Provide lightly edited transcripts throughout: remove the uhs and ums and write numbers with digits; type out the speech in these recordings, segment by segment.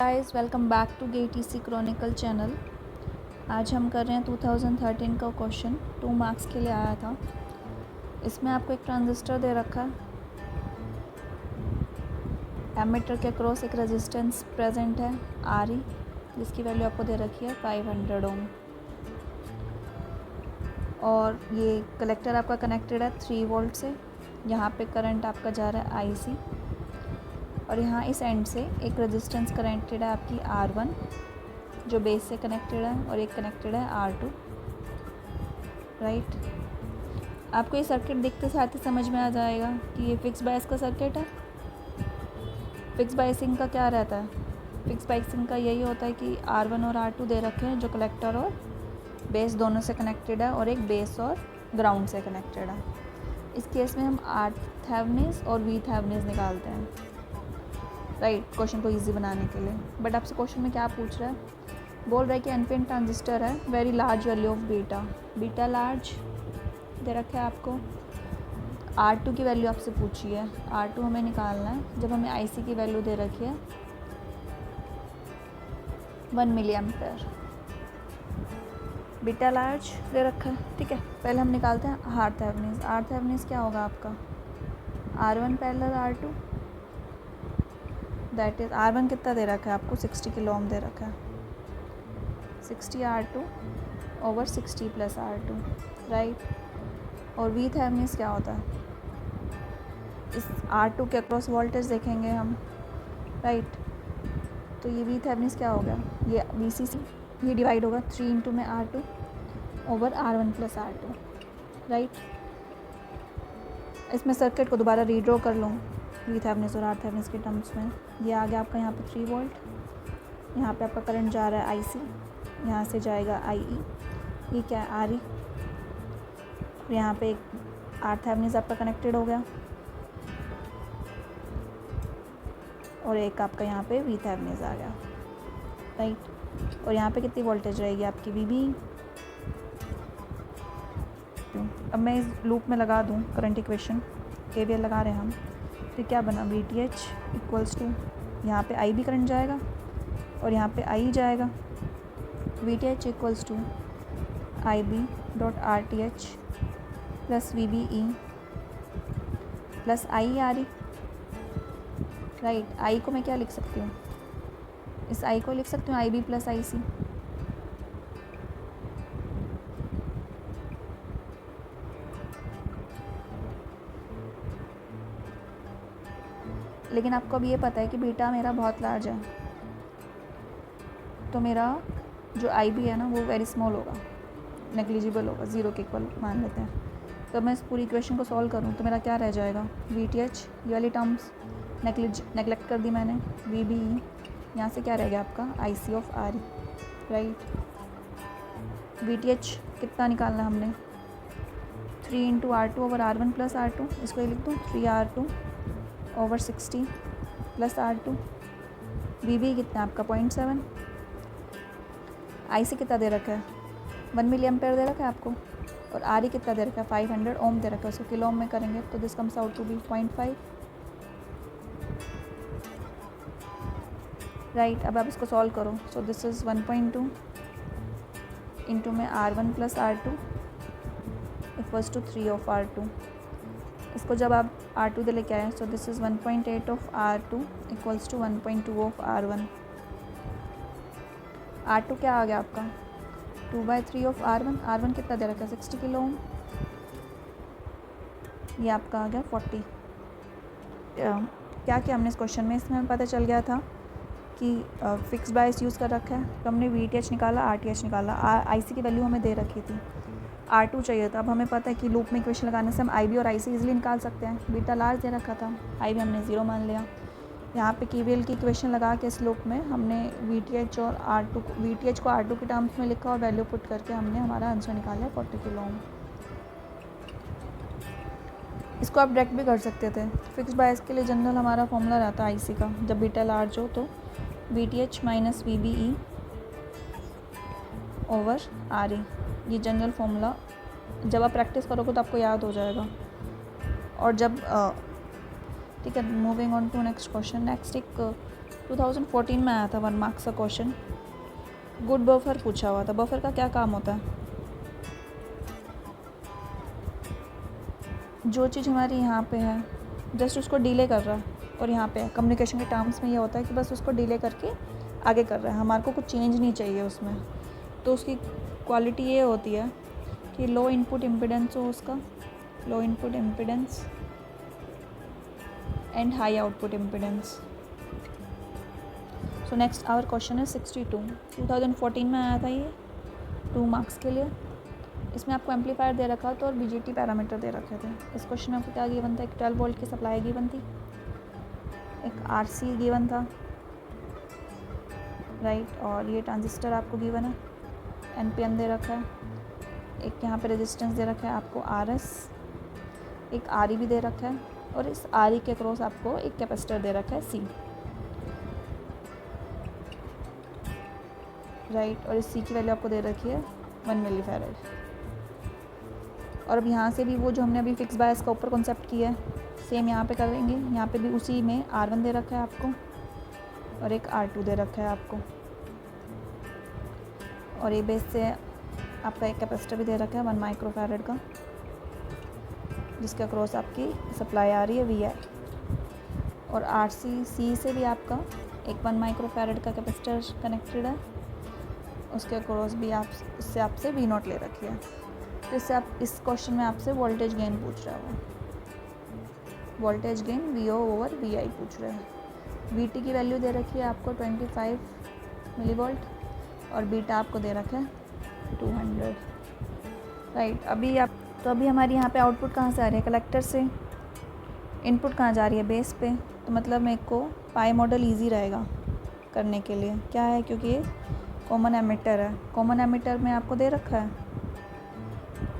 Guys welcome back to गेटीसी chronicle channel. आज हम कर रहे हैं 2013 का क्वेश्चन 2 मार्क्स के लिए आया था। इसमें आपको एक ट्रांजिस्टर दे रखा है, एमीटर के अक्रॉस एक रेजिस्टेंस प्रेजेंट है RE, जिसकी वैल्यू आपको दे रखी है 500 ओम, और ये कलेक्टर आपका कनेक्टेड है 3 वोल्ट से। यहाँ पे करंट आपका जा रहा है IC, और यहाँ इस एंड से एक रेजिस्टेंस कनेक्टेड है आपकी R1 जो बेस से कनेक्टेड है, और एक कनेक्टेड है R2, राइट। आपको ये सर्किट देखते साथ ही समझ में आ जाएगा कि ये फिक्स बायस का सर्किट है। फिक्स बायसिंग का क्या रहता है? फिक्स बायसिंग का यही होता है कि R1 और R2 दे रखे हैं जो कलेक्टर और बेस दोनों से कनेक्टेड है, और एक बेस और ग्राउंड से कनेक्टेड है। इस केस में हम R थेवेनिन और V थेवेनिन निकालते हैं, राइट, क्वेश्चन को इजी बनाने के लिए। बट आपसे क्वेश्चन में क्या पूछ रहा है? बोल रहा है कि एनपिन ट्रांजिस्टर है, very large value of beta large दे रखा है आपको। R2 की वैल्यू आपसे पूछी है, R2 हमें निकालना है जब हमें IC की वैल्यू दे रखी है 1 मिली एम्पेयर। बीटा लार्ज दे रखा है, ठीक है। पहले हम निकालते हैं R थेवेनिन। R थेवेनिन क्या होगा आपका? R1 parallel R2, that is R1 कितना दे रखा है आपको? 60 किलो ओम दे रखा है, 60 R2 over 60 plus R2, right. और V थेवेनिन क्या होता है? इस R2 के अक्रॉस वोल्टेज देखेंगे हम, राइट। तो ये V थेवेनिन क्या होगा? ये VCC, ये डिवाइड होगा 3 इंटू में R2 over R1 plus R2, right. इसमें सर्किट को दोबारा रीड्रॉ कर लूँ V थेवेनिन और R थेवेनिन के टर्म्स में। ये आ गया आपका यहाँ पे 3 वोल्ट, यहाँ पे आपका करंट जा रहा है IC, यहाँ से जाएगा IE, ये क्या है RE, और यहाँ पे एक R थेवेनिन आपका कनेक्टेड हो गया, और एक आपका यहाँ पे V थेवेनिन आ गया, राइट। और यहाँ पे कितनी वोल्टेज रहेगी आपकी VB। अब मैं इस लूप में लगा दूँ करंट इक्वेशन, KVL लगा रहे हैं हम, तो क्या बना? VTH इक्वल्स टू, यहाँ पे I भी करंट जाएगा और यहाँ पे I जाएगा। VTH equals to IB dot RTH plus VBE plus IE, right. I को मैं क्या लिख सकती हूँ? इस I को लिख सकती हूँ IB प्लस IC, लेकिन आपको अब ये पता है कि बीटा मेरा बहुत लार्ज है, तो मेरा जो IB है ना वो वेरी स्मॉल होगा, नेग्लिजिबल होगा, 0 के इक्वल मान लेते हैं। तो मैं इस पूरी इक्वेशन को सॉल्व करूँ तो मेरा क्या रह जाएगा? VTH, ये वाली टर्म्स नेगलेक्ट कर दी मैंने, VBE, यहाँ से क्या रह गया आपका? IC of RE, right. VTH कितना निकालना हमने? 3 into R2 over R1 plus R2, इसको ये लिख दूँ 3R2 over 60 plus R2। VB कितना आपका? 0.7। IC कितना दे रखा है? 1 मिली एम्पेयर दे रखा है आपको, और RE कितना दे रखा है? 500 ओम दे रखा है। उसको किलो ओम में करेंगे तो this comes out to be 0.5, right. अब आप इसको सॉल्व करो, सो दिस इज़ 1.2 इंटू में R1 plus R2 equals to 3 of R2। इसको जब आप R2 दे लेके आए, so this is 1.8 of R2 equals to 1.2 of R1। R2 क्या आ गया आपका? 2/3 ऑफ R1। R1 कितना दे रखा है? 60 किलो ओम, ये आपका आ गया 40। क्या हमने इस क्वेश्चन में, इसमें पता चल गया था कि फिक्स बायस यूज़ कर रखा है, तो हमने VTH निकाला, RTH निकाला, IC की वैल्यू हमें दे रखी थी, R2 चाहिए था। अब हमें पता है कि लूप में इक्वेशन लगाने से हम IB और IC इजीली निकाल सकते हैं। बीटा लार्ज दे रखा था, IB हमने 0 मान लिया। यहाँ पे KVL की इक्वेशन लगा के इस लूप में हमने VTH और VTH को R2 के टर्म्स में लिखा और वैल्यू पुट करके हमने हमारा आंसर निकाला 40 किलो ओम। इसको आप डायरेक्ट भी कर सकते थे। फिक्स बायस के लिए जनरल हमारा फॉर्मूला रहता है IC का, जब बीटा लार्ज हो तो VTH minus VBE over RE, ये जनरल फॉर्मूला जब आप प्रैक्टिस करोगे तो आपको याद हो जाएगा। और जब ठीक है, moving on to next question. Next एक 2014 में आया था 1 मार्क्स का क्वेश्चन, गुड बफर पूछा हुआ था। बफर का क्या काम होता है? जो चीज़ हमारी यहाँ पे है जस्ट उसको डिले कर रहा है, और यहाँ पे कम्युनिकेशन के टर्म्स में ये होता है कि बस उसको डिले करके आगे कर रहा है, हमारे को कुछ चेंज नहीं चाहिए उसमें। तो उसकी क्वालिटी ये होती है कि लो इनपुट इम्पिडेंस हो उसका, low input impedance and high output impedance. So next our question है 62, 2014 में आया था ये 2 मार्क्स के लिए। इसमें आपको एम्पलीफायर दे रखा था और बीजीटी पैरामीटर दे रखे थे। इस क्वेश्चन में आपको क्या गिवन था? एक 12 वोल्ट की सप्लाई गिवन थी, एक आरसी गिवन था, राइट, और ये ट्रांजिस्टर आपको गिवन है, एनपीएन दे रखा है, एक यहाँ पे रेजिस्टेंस दे रखा है आपको आरएस, एक आरई भी दे रखा है, और इस आरई के क्रॉस आपको एक कैपेसिटर दे रखा है सी, राइट, और इस सी की वैल्यू आपको दे रखी है 1 मिलीफैरेड। और अब यहाँ से भी वो जो हमने अभी फिक्स बायस का ऊपर कॉन्सेप्ट किया है सेम यहाँ पे करेंगे। यहाँ पे भी उसी में R1 दे रखा है आपको और एक R2 दे रखा है आपको, और ये बेस से आपका एक कैपेसिटर भी दे रखा है 1 माइक्रोफैरेड का, जिसके अक्रॉस आपकी सप्लाई आ रही है VI, और RC से भी आपका एक 1 माइक्रोफैरेड का कैपेसिटर कनेक्टेड है, उसके अक्रॉस भी आप उससे आपसे V0 ले रखी है। तो इससे आप इस क्वेश्चन में आपसे वोल्टेज गेन पूछ रहा है, voltage gain VO over VI पूछ रहे हैं। VT की वैल्यू दे रखी है आपको 25 मिलीवोल्ट, और बीटा आपको दे रखा है 200, राइट। अभी हमारी यहाँ पे आउटपुट कहाँ से आ रही है? कलेक्टर से। इनपुट कहाँ जा रही है? बेस पे। तो मतलब मेरे को पाई मॉडल ईजी रहेगा करने के लिए। क्या है? क्योंकि ये कॉमन एमिटर है, कॉमन एमिटर में आपको दे रखा है।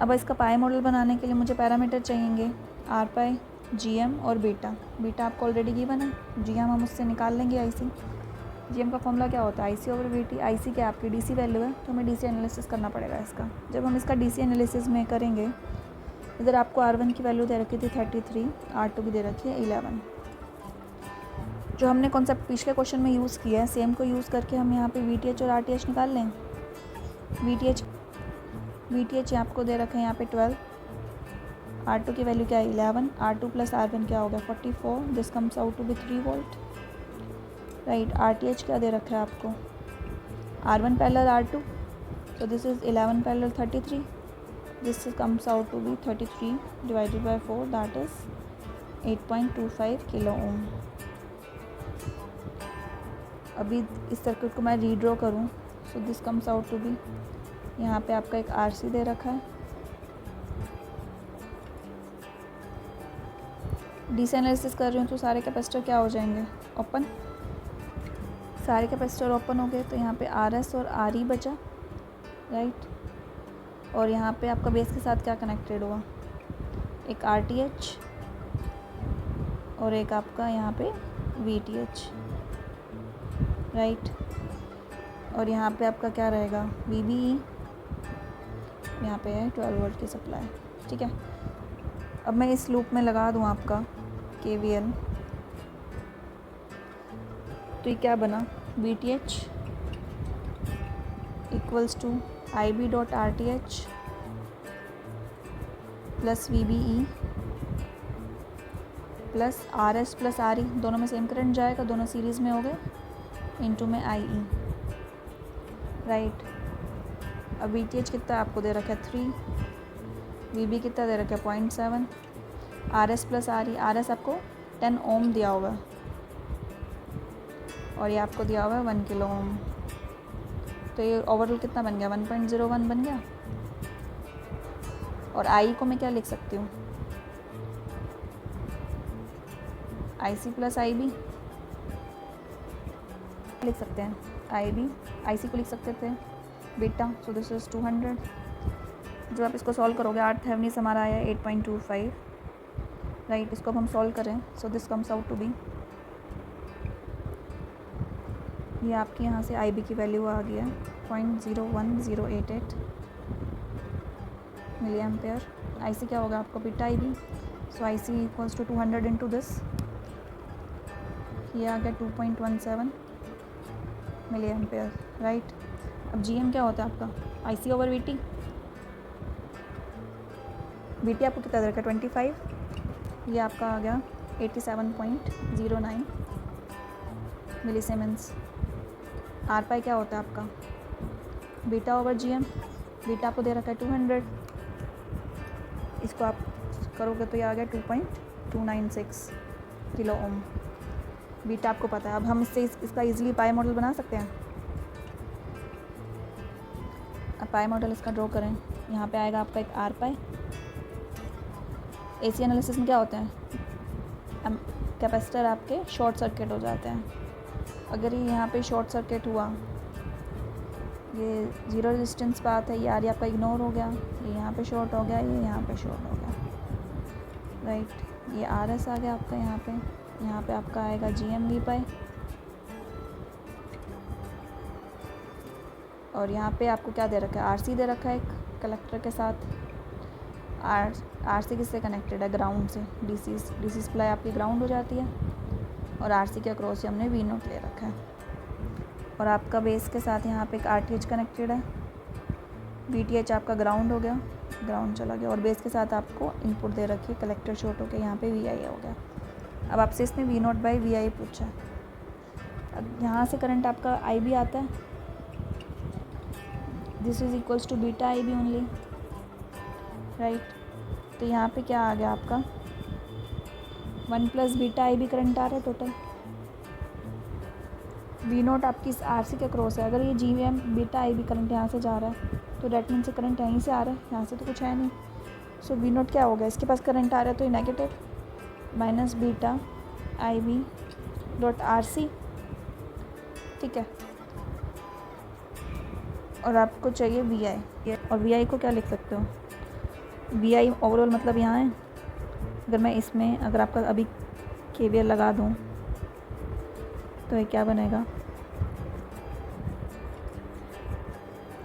अब इसका पाई मॉडल बनाने के लिए मुझे पैरामीटर चाहिए, आर पाई, GM और बीटा। बीटा आपको ऑलरेडी गिवन है, GM हम उससे निकाल लेंगे IC। GM का फॉर्मूला क्या होता है? IC over VT। IC क्या आपकी DC वैल्यू है, तो हमें DC एनालिसिस करना पड़ेगा इसका। जब हम इसका DC एनालिसिस में करेंगे, इधर आपको R1 की वैल्यू दे रखी थी 33, R2 की दे रखी है 11। जो हमने कॉन्सेप्ट पिछले क्वेश्चन में यूज़ किया है, सेम को यूज़ करके हम यहाँ पे VTH और RTH निकाल लें। VTH आपको दे रखा है यहाँ पे 12, R2 की वैल्यू क्या है? 11, R2 प्लस R1 क्या हो गया? 44, this comes out to be 3 volt, right. RTH क्या दे रखा है आपको? R1 parallel R2, so this is 11 parallel 33, this comes out to be 33 divided by 4, that is 8.25 kilo ohm. अभी इस सर्किट को मैं रीड्रॉ करूँ, so this comes out to be, यहाँ पे आपका एक RC दे रखा है। DC एनालिसिस कर रही हूँ तो सारे कैपेसिटर क्या हो जाएंगे? ओपन। सारे कैपेसिटर ओपन हो गए, तो यहाँ पे RS और RE बचा, राइट। और यहाँ पे आपका बेस के साथ क्या कनेक्टेड हुआ? एक RTH और एक आपका यहाँ पे VTH, राइट। और यहाँ पे आपका क्या रहेगा? VBE। यहाँ पे है 12 वोल्ट की सप्लाई, ठीक है। अब मैं इस लूप में लगा दूँ आपका KVL, तो ये क्या बना? VTH equals to IB dot RTH plus VBE plus RS plus RE, दोनों में सेम करंट जाएगा, दोनों सीरीज़ में हो गए, इनटू में IE, राइट। अब VTH कितना आपको दे रखा है? 3, VB कितना दे रखा है? 0.7, RS प्लस RE, RS आपको 10 ओम दिया हुआ है, और ये आपको दिया हुआ है 1 किलो ओम। तो ये ओवरऑल कितना बन गया? 1.01 बन गया। और आई को मैं क्या लिख सकती हूँ? IC प्लस IB लिख सकते हैं, IB IC को लिख सकते थे बीटा, सो दिस इज 200। जब आप इसको सॉल्व करोगे, RTH हमारा आया 8.25, राइट। इसको अब हम सॉल्व करें, so this comes out to be, ये आपकी यहाँ से IB की वैल्यू आ गया 0.01088 मिली एम्पेयर। IC क्या होगा आपका? Beta IB, so IC equals to 200 into this, ये आ गया 2.17 मिली एम्पेयर, राइट। अब GM क्या होता है आपका, IC ओवर VT। VT आपको कितना दे रखा है 25, ये आपका आ गया 87.09 मिलीसीमेंस। आर पाई क्या होता है आपका, बीटा ओवर GM। बीटा आपको दे रखा है 200, इसको आप करोगे तो ये आ गया 2.296 किलो ओम। बीटा आपको पता है। अब हम इससे इसका इजीली पाई मॉडल बना सकते हैं। अब पाई मॉडल इसका ड्रॉ करें, यहाँ पे आएगा आपका एक आर पाई। AC एनालिसिस में क्या होता है, कैपेसिटर आपके शॉर्ट सर्किट हो जाते हैं। अगर ये यहाँ पे शॉर्ट सर्किट हुआ, ये ज़ीरो रेजिस्टेंस पाथ है, ये आर आपका इग्नोर हो गया, ये यहाँ पे शॉर्ट हो गया, ये यहाँ पे शॉर्ट हो गया, राइट। ये RS आ गया आपका यहाँ पे आपका आएगा GM V पाई, और यहाँ पे आपको क्या दे रखा है, RC दे रखा है एक कलेक्टर के साथ। RC किससे कनेक्टेड है, ग्राउंड से। DC सप्लाई आपकी ग्राउंड हो जाती है, और RC के अक्रॉस से हमने V0 ले रखा है। और आपका बेस के साथ यहाँ पे एक RTH कनेक्टेड है, VTH आपका ग्राउंड हो गया, ग्राउंड चला गया, और बेस के साथ आपको इनपुट दे रखी है, कलेक्टर शॉर्ट हो के यहाँ पे VI हो गया। अब आपसे इसने V0/VI पूछा है। अब यहाँ से करंट आपका IB आता है, this is equals to beta IB only, right. तो यहाँ पे क्या आ गया आपका 1 + बीटा IB करंट आ रहा है टोटल। V0 आपकी इस RC के क्रॉस है। अगर ये GM बीटा IB करंट यहाँ से जा रहा है तो डेट मीन से करंट यहीं से आ रहा है, यहाँ से तो कुछ है नहीं। सो V0 क्या हो गया, इसके पास करंट आ रहा है तो ये negative minus beta IB dot RC, ठीक है। और आपको चाहिए VI, और VI को क्या लिख सकते हो, VI ओवरऑल मतलब यहाँ है। अगर मैं इसमें अगर आपका अभी KVL लगा दूँ तो ये क्या बनेगा,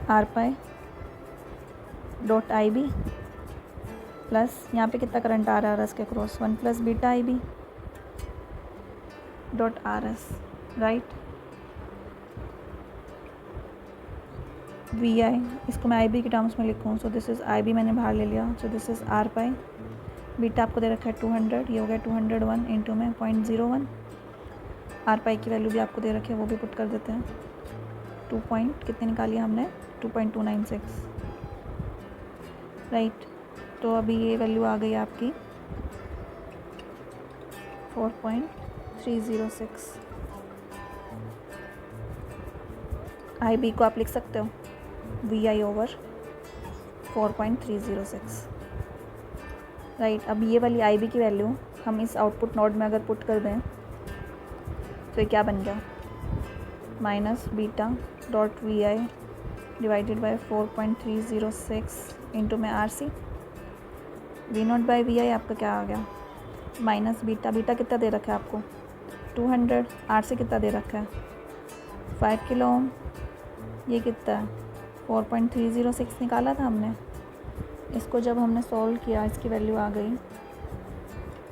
R pi dot IB plus यहाँ पे कितना करंट आ रहा है RS के cross, 1 + beta IB dot RS, right. VI इसको मैं IB के टर्म्स में लिखूँ, सो दिस इज़ IB मैंने बाहर ले लिया, so this is R pi. Beta आपको दे रखा है 200, ये हो गया 201 इंटू में 0.01। आर पाई की वैल्यू भी आपको दे रखी है, वो भी पुट कर देते हैं। 2 पॉइंट कितनी निकाली हमने 2.296, राइट। तो अभी ये वैल्यू आ गई आपकी 4.306। IB को आप लिख सकते हो VI ओवर 4.306, राइट। अब ये वाली IB की वैल्यू हम इस आउटपुट नोड में अगर पुट कर दें तो ये क्या बन गया, minus beta dot VI divided by 4.306 into में RC। V0/VI आपका क्या आ गया, माइनस बीटा कितना दे रखा है आपको 200, RC कितना दे रखा है 5 किलो ओम, ये कितना है 4.306 निकाला था हमने। इसको जब हमने सॉल्व किया इसकी वैल्यू आ गई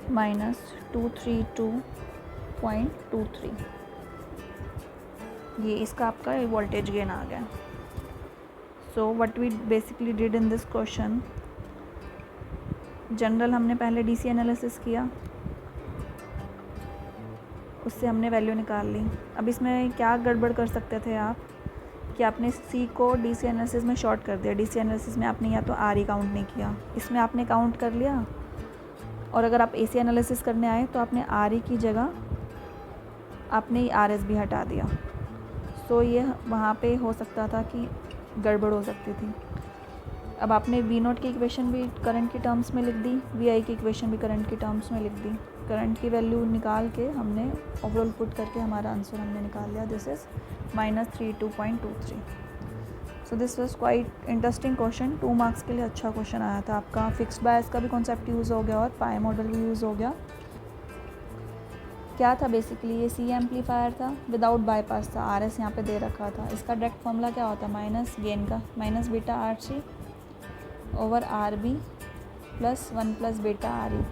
-232.23, ये इसका आपका वोल्टेज गेन आ गया। So what we basically did in this question, general हमने पहले DC एनालिसिस किया, उससे हमने वैल्यू निकाल ली। अब इसमें क्या गड़बड़ कर सकते थे आप कि आपने C को DC एनालिसिस में शॉर्ट कर दिया। DC एनालिसिस में आपने या तो RE काउंट नहीं किया, इसमें आपने काउंट कर लिया, और अगर आप AC एनालिसिस करने आए तो आपने RE की जगह आपने RS भी हटा दिया। सो ये वहाँ पे हो सकता था कि गड़बड़ हो सकती थी। अब आपने V0 की इक्वेशन भी करंट की टर्म्स में लिख दी, VI की इक्वेशन भी करंट की टर्म्स में लिख दी। करंट की वैल्यू निकाल के हमने ओवरऑल पुट करके हमारा आंसर हमने निकाल लिया, this is -32.23। So this was quite interesting question, 2 marks के लिए अच्छा क्वेश्चन आया था आपका। फिक्स्ड बायस का भी कॉन्सेप्ट यूज़ हो गया और पाई मॉडल भी यूज़ हो गया। क्या था बेसिकली, ये C एम्पलीफायर था, विदाउट बाईपास था, RS यहाँ पे दे रखा था। इसका डायरेक्ट फॉर्मूला क्या होता है, माइनस गेन का minus beta RC over RB plus 1 + beta RE।